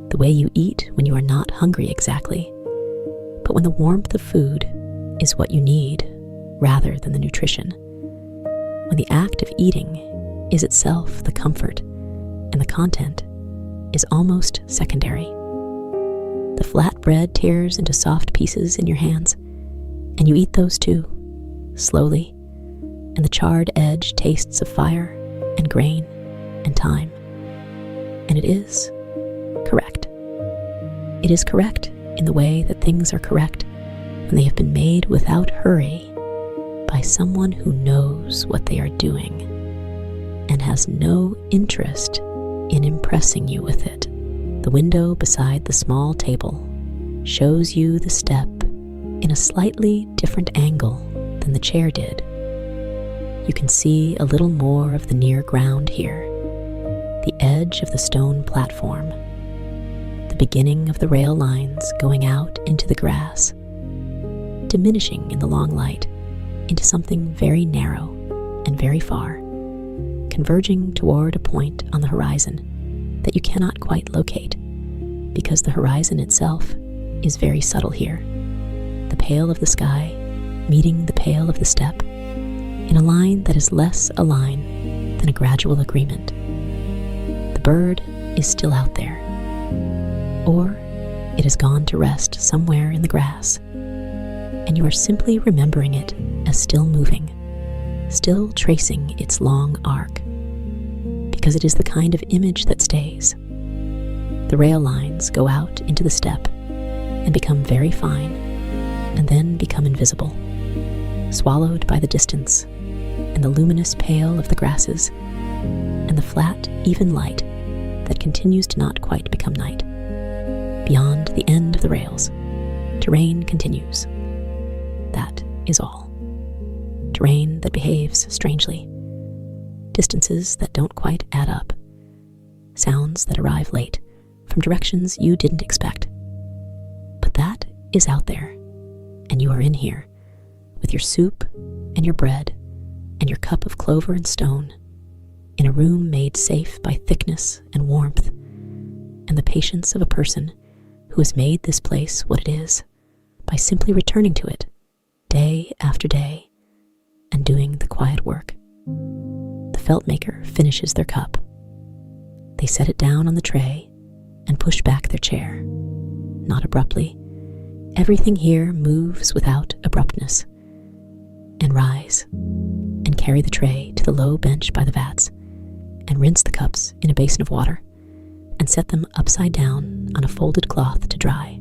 Speaker 1: the way you eat when you are not hungry exactly, but when the warmth of food is what you need rather than the nutrition, when the act of eating is itself the comfort and the content is almost secondary. The flat bread tears into soft pieces in your hands, and you eat those too, slowly, and the charred edge tastes of fire and grain and time. And it is correct. It is correct in the way that things are correct when they have been made without hurry by someone who knows what they are doing and has no interest in impressing you with it. The window beside the small table shows you the steppe in a slightly different angle than the chair did. You can see a little more of the near ground here. The edge of the stone platform, the beginning of the rail lines going out into the grass, diminishing in the long light into something very narrow and very far, converging toward a point on the horizon that you cannot quite locate, because the horizon itself is very subtle here. The pale of the sky meeting the pale of the steppe in a line that is less a line than a gradual agreement. The bird is still out there, or it has gone to rest somewhere in the grass, and you are simply remembering it as still moving, still tracing its long arc, because it is the kind of image that stays. The rail lines go out into the steppe and become very fine, and then become invisible, swallowed by the distance and the luminous pale of the grasses and the flat, even light that continues to not quite become night. Beyond the end of the rails, terrain continues. That is all. Terrain that behaves strangely. Distances that don't quite add up. Sounds that arrive late from directions you didn't expect. But that is out there, and you are in here with your soup and your bread and your cup of clover and stone, in a room made safe by thickness and warmth and the patience of a person who has made this place what it is by simply returning to it day after day and doing the quiet work. The Feltmaker finishes their cup. They set it down on the tray and push back their chair, not abruptly. Everything here moves without abruptness, and rise and carry the tray to the low bench by the vats and rinse the cups in a basin of water and set them upside down on a folded cloth to dry.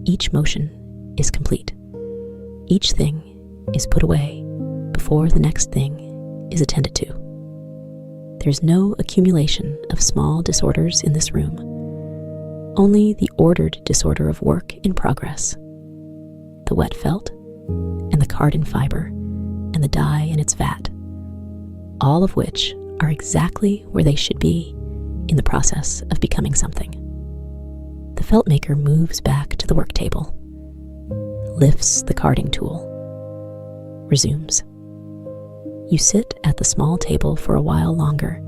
Speaker 1: Each motion is complete. Each thing is put away before the next thing is attended to. There's no accumulation of small disorders in this room, only the ordered disorder of work in progress. The wet felt and the cardon fiber and the dye in its vat, all of which are exactly where they should be in the process of becoming something. The Feltmaker moves back to the work table, lifts the carding tool, resumes. You sit at the small table for a while longer,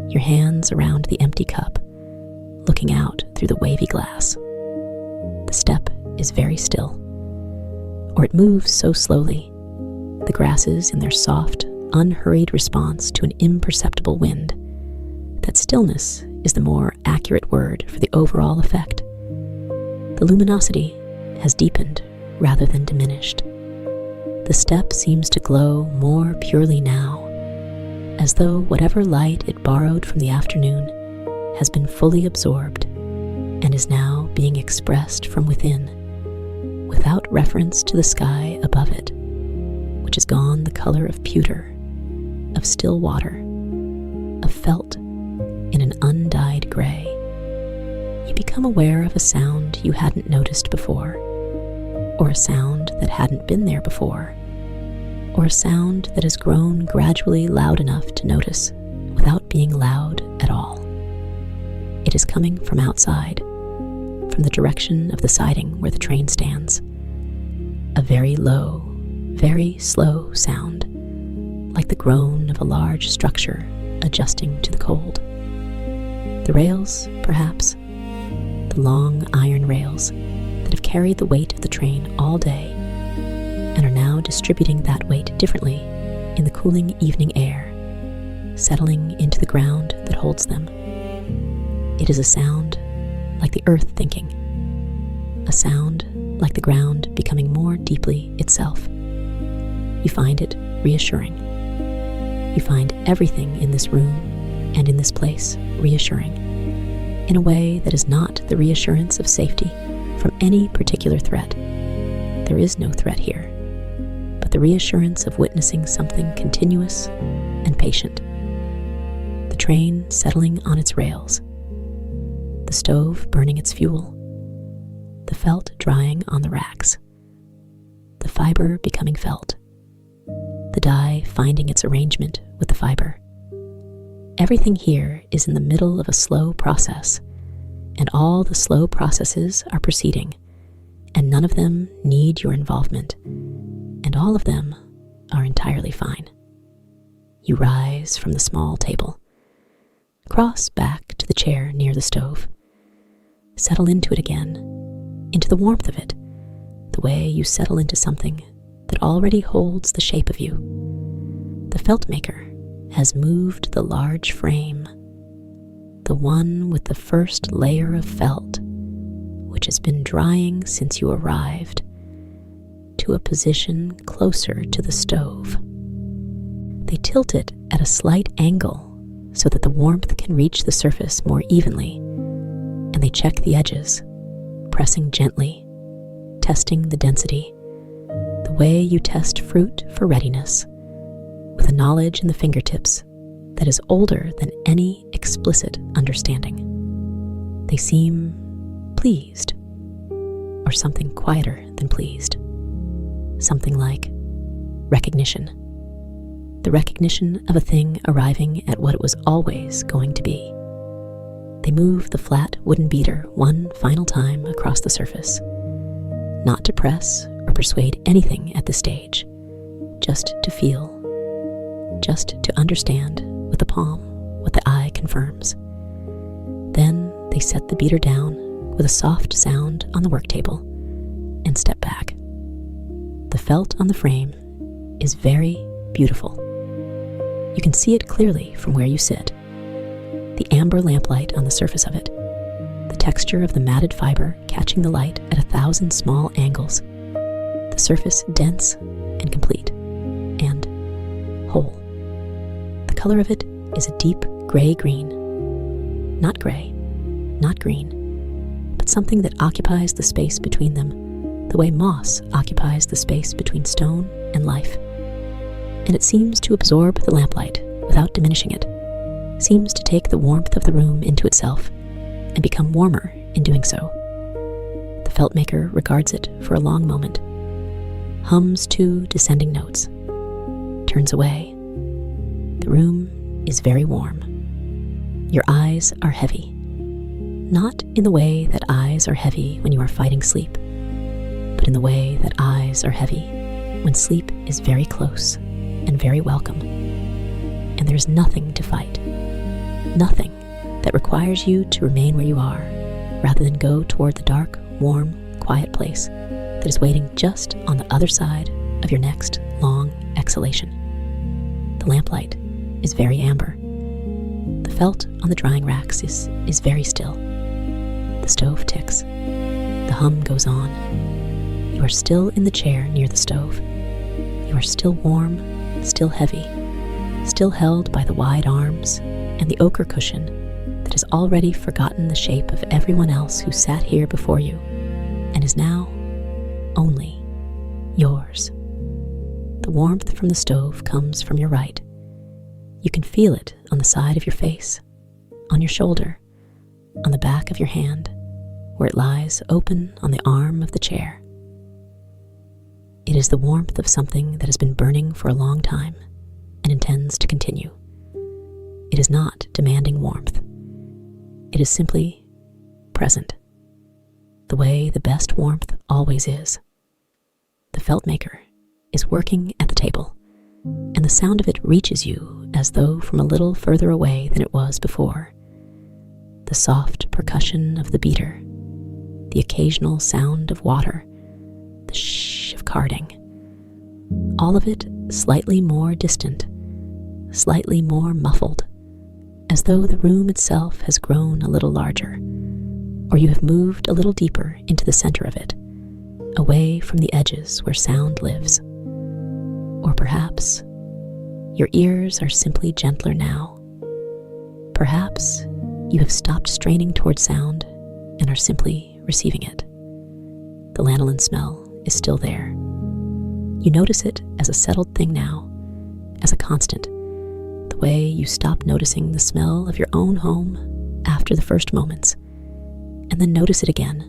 Speaker 1: your hands around the empty cup, looking out through the wavy glass. The steppe is very still, or it moves so slowly, the grasses in their soft, unhurried response to an imperceptible wind, that stillness is the more accurate word for the overall effect. The luminosity has deepened rather than diminished. The steppe seems to glow more purely now, as though whatever light it borrowed from the afternoon has been fully absorbed and is now being expressed from within, without reference to the sky above it, which has gone the color of pewter, of still water, of felt in an undyed gray. You become aware of a sound you hadn't noticed before, or a sound that hadn't been there before, or a sound that has grown gradually loud enough to notice without being loud at all. It is coming from outside, from the direction of the siding where the train stands. A very low, very slow sound, like the groan of a large structure adjusting to the cold. The rails, perhaps, the long iron rails that have carried the weight of the train all day and are now distributing that weight differently in the cooling evening air, settling into the ground that holds them. It is a sound like the earth thinking, a sound like the ground becoming more deeply itself. You find it reassuring. You find everything in this room and in this place reassuring, in a way that is not the reassurance of safety from any particular threat. There is no threat here, but the reassurance of witnessing something continuous and patient. The train settling on its rails, the stove burning its fuel, the felt drying on the racks, the fiber becoming felt, the dye finding its arrangement with the fiber. Everything here is in the middle of a slow process, and all the slow processes are proceeding, and none of them need your involvement, and all of them are entirely fine. You rise from the small table, cross back to the chair near the stove, settle into it again, into the warmth of it, the way you settle into something that already holds the shape of you. The Feltmaker has moved the large frame, the one with the first layer of felt, which has been drying since you arrived, to a position closer to the stove. They tilt it at a slight angle so that the warmth can reach the surface more evenly, and they check the edges, pressing gently, testing the density, the way you test fruit for readiness, with a knowledge in the fingertips that is older than any explicit understanding. They seem pleased, or something quieter than pleased, something like recognition, the recognition of a thing arriving at what it was always going to be. They move the flat wooden beater one final time across the surface, not to press or persuade anything at this stage, just to feel, just to understand with the palm what the eye confirms. Then they set the beater down with a soft sound on the work table and step back. The felt on the frame is very beautiful. You can see it clearly from where you sit. The amber lamplight on the surface of it, the texture of the matted fiber catching the light at 1,000 small angles, the surface dense and complete, and whole. The color of it is a deep gray-green, not gray, not green, but something that occupies the space between them, the way moss occupies the space between stone and life. And it seems to absorb the lamplight without diminishing it, seems to take the warmth of the room into itself and become warmer in doing so. The Feltmaker regards it for a long moment, hums two descending notes, turns away. The room is very warm. Your eyes are heavy. Not in the way that eyes are heavy when you are fighting sleep, but in the way that eyes are heavy when sleep is very close and very welcome, and there is nothing to fight, nothing that requires you to remain where you are, rather than go toward the dark, warm, quiet place that is waiting just on the other side of your next long exhalation. The lamplight is very amber. The felt on the drying racks is very still. The stove ticks. The hum goes on. You are still in the chair near the stove. You are still warm, still heavy, still held by the wide arms and the ochre cushion that has already forgotten the shape of everyone else who sat here before you and is now only yours. The warmth from the stove comes from your right. You can feel it on the side of your face, on your shoulder, on the back of your hand, where it lies open on the arm of the chair. It is the warmth of something that has been burning for a long time and intends to continue. It is not demanding warmth. It is simply present, the way the best warmth always is. The Feltmaker is working at the table, and the sound of it reaches you as though from a little further away than it was before. The soft percussion of the beater, the occasional sound of water, the shh of carding, all of it slightly more distant, slightly more muffled, as though the room itself has grown a little larger, or you have moved a little deeper into the center of it, away from the edges where sound lives. Or perhaps your ears are simply gentler now. Perhaps you have stopped straining toward sound and are simply receiving it. The lanolin smell is still there. You notice it as a settled thing now, as a constant, the way you stop noticing the smell of your own home after the first moments, and then notice it again,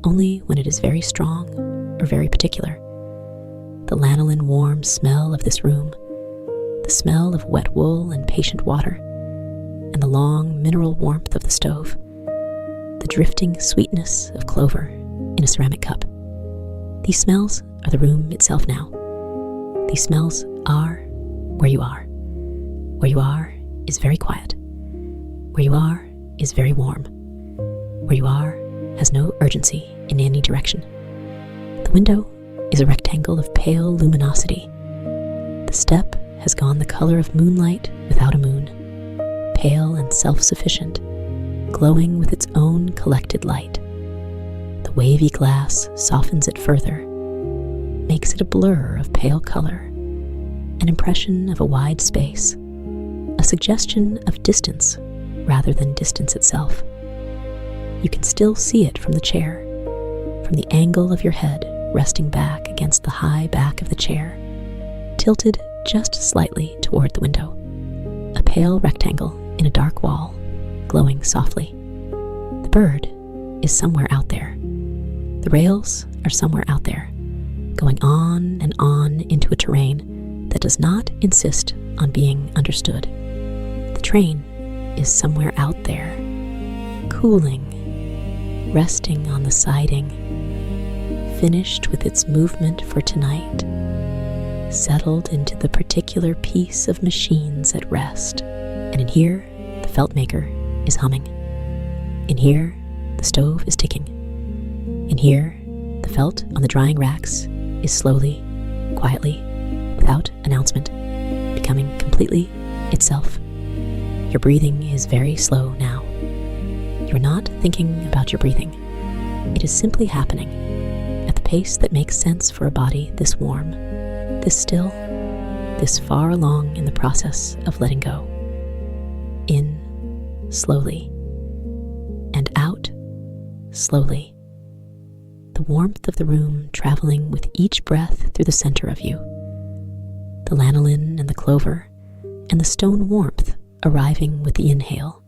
Speaker 1: only when it is very strong or very particular. The lanolin warm smell of this room, the smell of wet wool and patient water, and the long mineral warmth of the stove, the drifting sweetness of clover in a ceramic cup. These smells are the room itself now. These smells are where you are. Where you are is very quiet. Where you are is very warm. Where you are has no urgency in any direction. The window is a rectangle of pale luminosity. The Steppe has gone the color of moonlight without a moon, pale and self-sufficient, glowing with its own collected light. The wavy glass softens it further, makes it a blur of pale color, an impression of a wide space, a suggestion of distance rather than distance itself. You can still see it from the chair, from the angle of your head resting back against the high back of the chair, tilted just slightly toward the window, a pale rectangle in a dark wall, glowing softly. The bird is somewhere out there. The rails are somewhere out there, going on and on into a terrain that does not insist on being understood. The train is somewhere out there, cooling, resting on the siding, finished with its movement for tonight, settled into the particular piece of machines at rest. And in here, the Feltmaker is humming. In here, the stove is ticking. In here, the felt on the drying racks is slowly, quietly, without announcement, becoming completely itself. Your breathing is very slow now. You're not thinking about your breathing. It is simply happening at the pace that makes sense for a body this warm, this still, this far along in the process of letting go. In slowly, and out slowly. The warmth of the room traveling with each breath through the center of you. The lanolin and the clover and the stone warmth arriving with the inhale.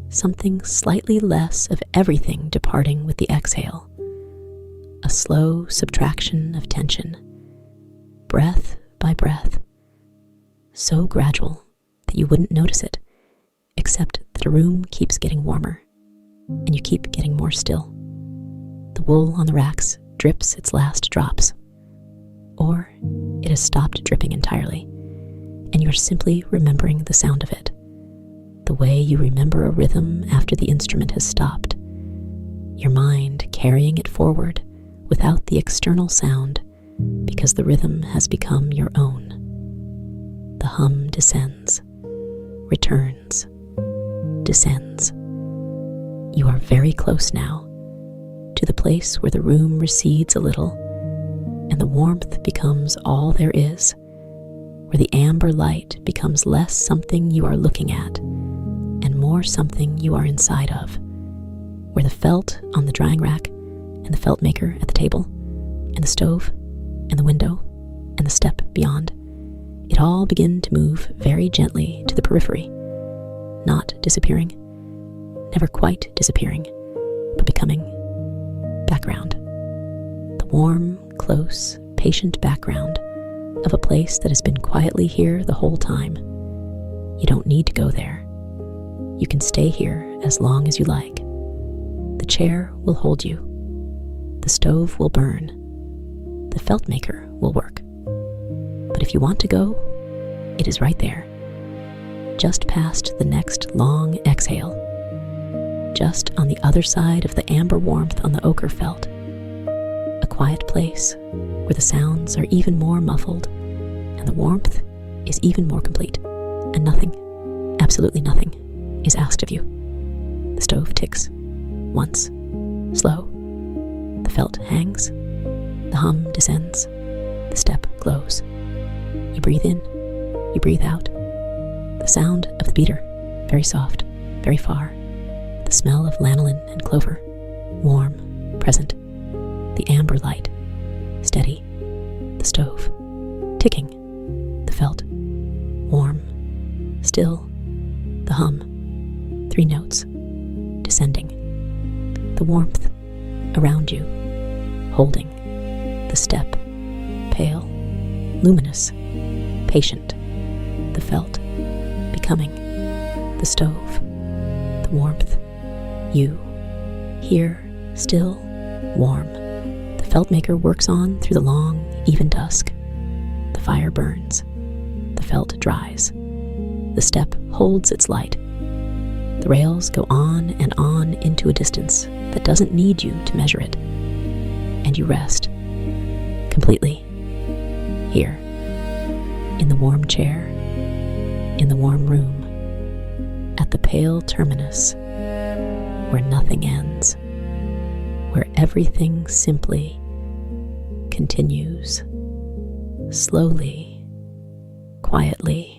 Speaker 1: Something slightly less of everything departing with the exhale. A slow subtraction of tension, breath by breath, so gradual that you wouldn't notice it, except that a room keeps getting warmer, and you keep getting more still. The wool on the racks drips its last drops, or it has stopped dripping entirely, and you are simply remembering the sound of it, the way you remember a rhythm after the instrument has stopped, your mind carrying it forward without the external sound because the rhythm has become your own. The hum descends, returns, descends. You are very close now to the place where the room recedes a little and the warmth becomes all there is, where the amber light becomes less something you are looking at and more something you are inside of, where the felt on the drying rack and the Feltmaker at the table and the stove and the window and the step beyond, it all begin to move very gently to the periphery, not disappearing, never quite disappearing, but becoming background. The warm, close, patient background of a place that has been quietly here the whole time. You don't need to go there. You can stay here as long as you like. The chair will hold you. The stove will burn. The Feltmaker will work. But if you want to go, it is right there, just past the next long exhale, just on the other side of the amber warmth on the ochre felt, a quiet place where the sounds are even more muffled and the warmth is even more complete, and nothing, absolutely nothing, is asked of you. The stove ticks, once, slow. The felt hangs, the hum descends, the step glows. You breathe in, you breathe out. The sound of the beater, very soft, very far. The smell of lanolin and clover, warm, present. The amber light, steady. The stove, ticking. The felt, warm, still. The hum, 3 notes, descending. The warmth around you, holding. The step, pale, luminous, patient. The felt, becoming. The stove, the warmth. You, here, still, warm. The Feltmaker works on through the long, even dusk. The fire burns. The felt dries. The step holds its light. The rails go on and on into a distance that doesn't need you to measure it. And you rest, completely, here, in the warm chair, in the warm room, at the pale terminus, where nothing ends, where everything simply continues, slowly, quietly.